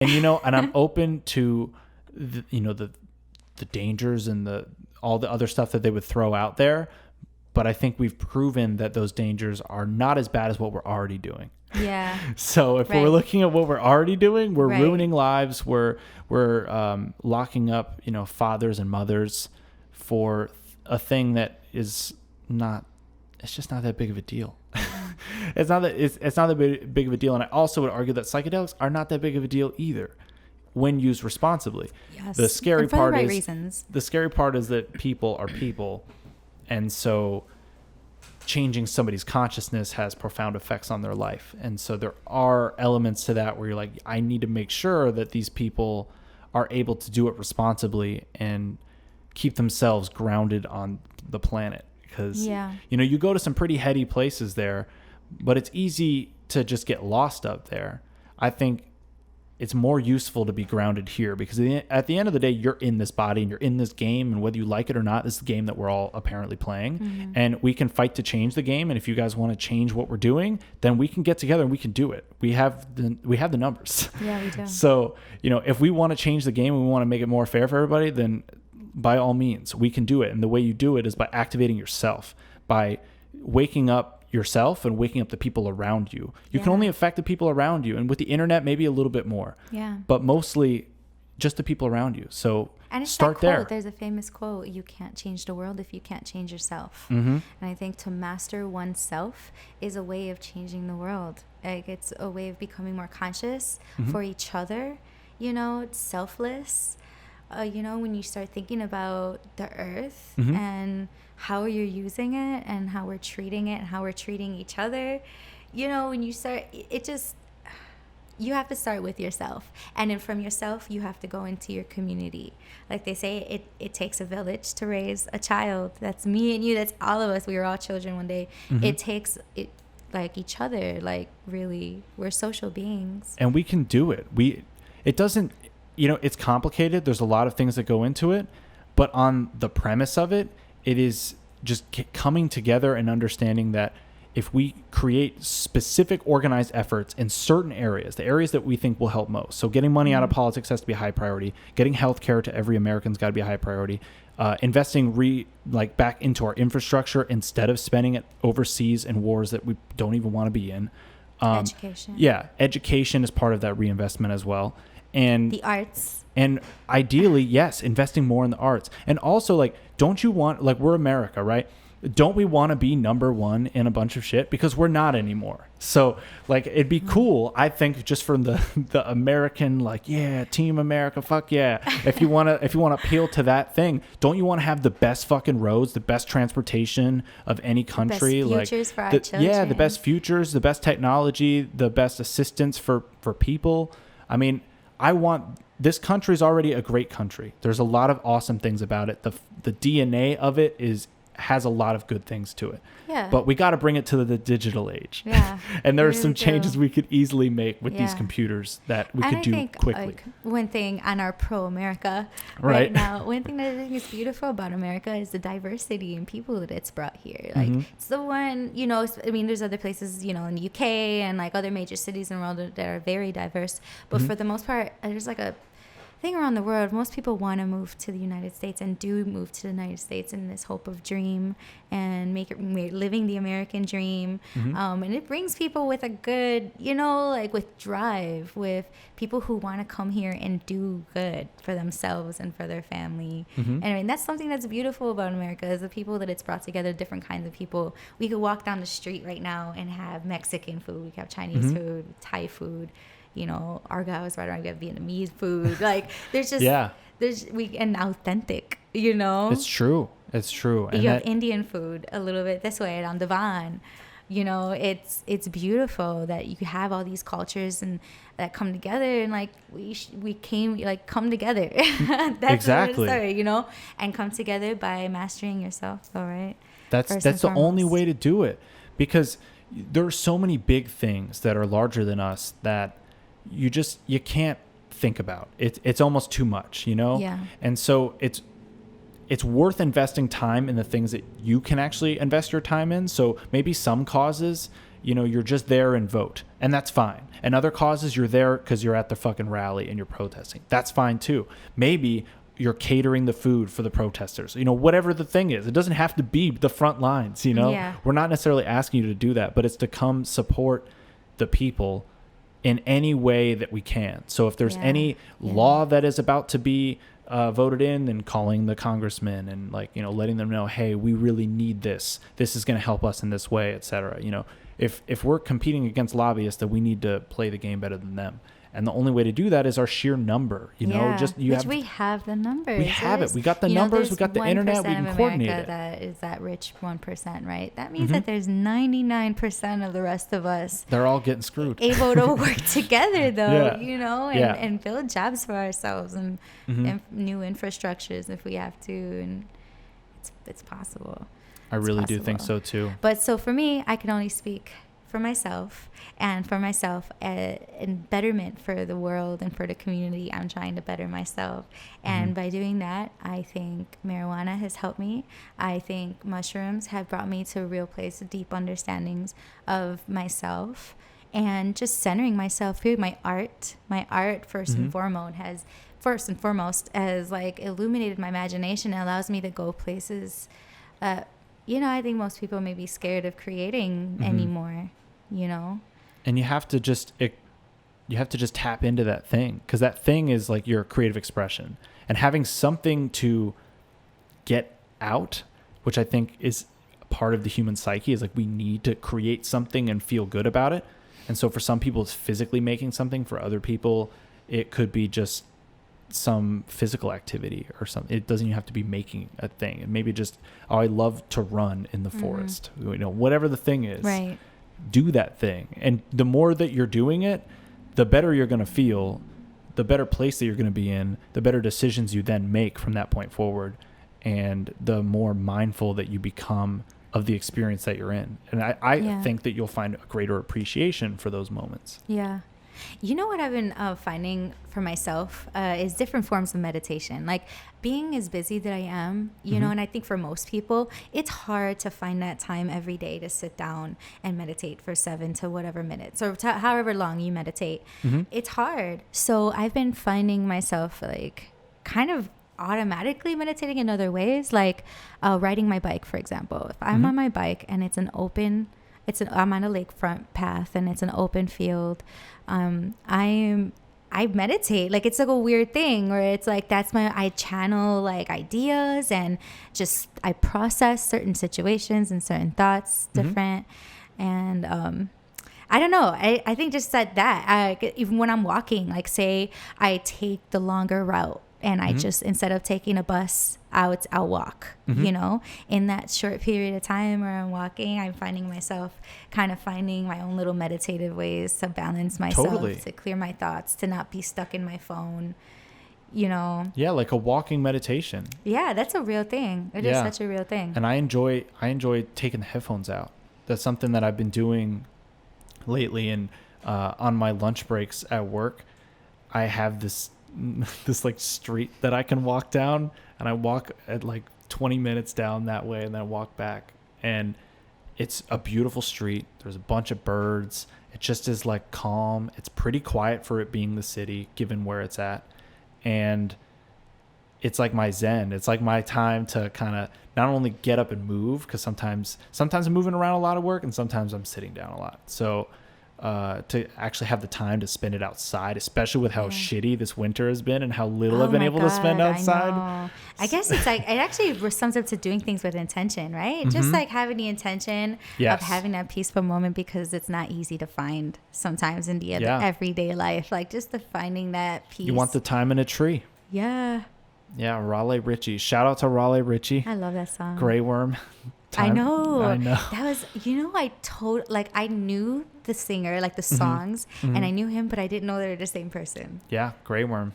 And, and I'm open to, the dangers and all the other stuff that they would throw out there. But I think we've proven that those dangers are not as bad as what we're already doing. Yeah. So if we're looking at what we're already doing, we're ruining lives. We're locking up, fathers and mothers for a thing that is not. It's just not that big of a deal. It's not that big of a deal. And I also would argue that psychedelics are not that big of a deal either, when used responsibly. Yes. The scary and for part the right is reasons. The scary part is that people are people, and so changing somebody's consciousness has profound effects on their life. And so there are elements to that where you're like, I need to make sure that these people are able to do it responsibly and keep themselves grounded on the planet. Because, you go to some pretty heady places there, but it's easy to just get lost up there. I think it's more useful to be grounded here because at the end of the day, you're in this body and you're in this game. And whether you like it or not, this is the game that we're all apparently playing. Mm-hmm. And we can fight to change the game. And if you guys want to change what we're doing, then we can get together and we can do it. We have the numbers. Yeah, we do. So, if we want to change the game and we want to make it more fair for everybody, then by all means, we can do it. And the way you do it is by activating yourself, by waking up yourself and waking up the people around you. You can only affect the people around you. And with the internet, maybe a little bit more. Yeah. But mostly just the people around you. So and it's start that quote. there. There's a famous quote, you can't change the world if you can't change yourself. Mm-hmm. And I think to master oneself is a way of changing the world. Like it's a way of becoming more conscious for each other, it's selfless. When you start thinking about the earth and how you're using it and how we're treating it and how we're treating each other, when you start, you have to start with yourself. And then from yourself, you have to go into your community. Like they say, it takes a village to raise a child. That's me and you. That's all of us. We were all children one day. It takes it like each other, like really, we're social beings. And we can do it. It doesn't, it's complicated. There's a lot of things that go into it, but on the premise of it, it is just coming together and understanding that if we create specific organized efforts in certain areas, the areas that we think will help most. So getting money out of politics has to be a high priority. Getting healthcare to every American's got to be a high priority. Investing back into our infrastructure instead of spending it overseas in wars that we don't even want to be in. Education. Yeah, education is part of that reinvestment as well. And the arts. And ideally, yes, investing more in the arts. And also, don't you want, we're America, right? Don't we want to be number one in a bunch of shit? Because we're not anymore. So, it'd be cool, I think, just from the American, Team America, fuck yeah. If you want to appeal to that thing, don't you want to have the best fucking roads, the best transportation of any country? The best futures for our children. Yeah, the best futures, the best technology, the best assistance for people. I mean, this country is already a great country. There's a lot of awesome things about it. The DNA of it has a lot of good things to it. Yeah. But we got to bring it to the digital age. Yeah. And there are some changes we could easily make with these computers that we could do quickly. One thing on our pro-America right now, one thing that I think is beautiful about America is the diversity in people that it's brought here. It's the one, there's other places, in the UK and other major cities in the world that are very diverse. But for the most part, there's a thing around the world, most people want to move to the United States and do move to the United States in this hope of dream and living the American dream. And it brings people with a good, with drive, with people who want to come here and do good for themselves and for their family. And that's something that's beautiful about America is the people that it's brought together, different kinds of people. We could walk down the street right now and have Mexican food. We could have Chinese food, Thai food. Argyle is right around. We have Vietnamese food. There's just and authentic. It's true. And you have Indian food a little bit this way on Devon. It's beautiful that you have all these cultures and that come together and we come together. That's exactly. What it started, and come together by mastering yourself. All right. That's the only way to do it, because there are so many big things that are larger than us that you can't think about. It's almost too much, Yeah. And so it's worth investing time in the things that you can actually invest your time in. So maybe some causes, you're just there and vote, and that's fine. And other causes, you're there because you're at the fucking rally and you're protesting. That's fine too. Maybe you're catering the food for the protesters, whatever the thing is. It doesn't have to be the front lines, Yeah. We're not necessarily asking you to do that, but it's to come support the people in any way that we can. So if there's any law that is about to be voted in, then calling the congressman and letting them know, hey, we really need this. This is going to help us in this way, et cetera. If we're competing against lobbyists, then we need to play the game better than them. And the only way to do that is our sheer number, we have the numbers. We have it. We got the numbers. We got the internet. We can coordinate it. That is that rich 1%, right? That means that there's 99% of the rest of us. They're all getting screwed. Able to work together, though, and build jobs for ourselves and new infrastructures if we have to, and it's possible. I really do think so too. But so for me, I can only speak for myself, and for myself in betterment for the world and for the community. I'm trying to better myself, and by doing that, I think marijuana has helped me. I think mushrooms have brought me to a real place of deep understandings of myself and just centering myself through my art. My art first and foremost has illuminated my imagination and allows me to go places I think most people may be scared of creating anymore, And you have to just tap into that thing, because that thing is like your creative expression, and having something to get out, which I think is part of the human psyche, is like we need to create something and feel good about it. And so for some people, it's physically making something. For other people, it could be just some physical activity or something. It doesn't even have to be making a thing. And maybe just, I love to run in the forest, whatever the thing is, right? Do that thing. And the more that you're doing it, the better you're going to feel, the better place that you're going to be in, the better decisions you then make from that point forward, and the more mindful that you become of the experience that you're in. And I think that you'll find a greater appreciation for those moments. Yeah. You know what I've been finding for myself is different forms of meditation. Like being as busy that I am, and I think for most people, it's hard to find that time every day to sit down and meditate for 7 to whatever minutes or however long you meditate. It's hard. So I've been finding myself kind of automatically meditating in other ways, like riding my bike, for example. If I'm on my bike and I'm on a lakefront path and it's an open field, I meditate. It's a weird thing where it's I channel ideas and just I process certain situations and certain thoughts different. And I don't know. I think just that even when I'm walking, say I take the longer route, and I just, instead of taking a bus, I'll walk, in that short period of time where I'm walking, I'm finding myself kind of finding my own little meditative ways to balance myself, to clear my thoughts, to not be stuck in my phone, Yeah, like a walking meditation. Yeah, that's a real thing. It is such a real thing. And I enjoy taking the headphones out. That's something that I've been doing lately. And on my lunch breaks at work, I have this street that I can walk down, and I walk at 20 minutes down that way and then walk back, and it's a beautiful street. There's a bunch of birds. It just is calm. It's pretty quiet for it being the city, given where it's at, and it's my zen. It's my time to kind of not only get up and move, because sometimes I'm moving around a lot of work and sometimes I'm sitting down a lot. So to actually have the time to spend it outside, especially with how shitty this winter has been and how little I've been able to spend outside. I guess it's it actually sums up to doing things with intention, right? Just having the intention of having that peaceful moment, because it's not easy to find sometimes in the everyday life. Just the finding that peace. You want the time in a tree. Yeah. Yeah, Raleigh Ritchie. Shout out to Raleigh Ritchie. I love that song. Grey Worm. I know. That was, I knew the singer, the songs, and I knew him, but I didn't know they were the same person. Yeah, Grey Worm.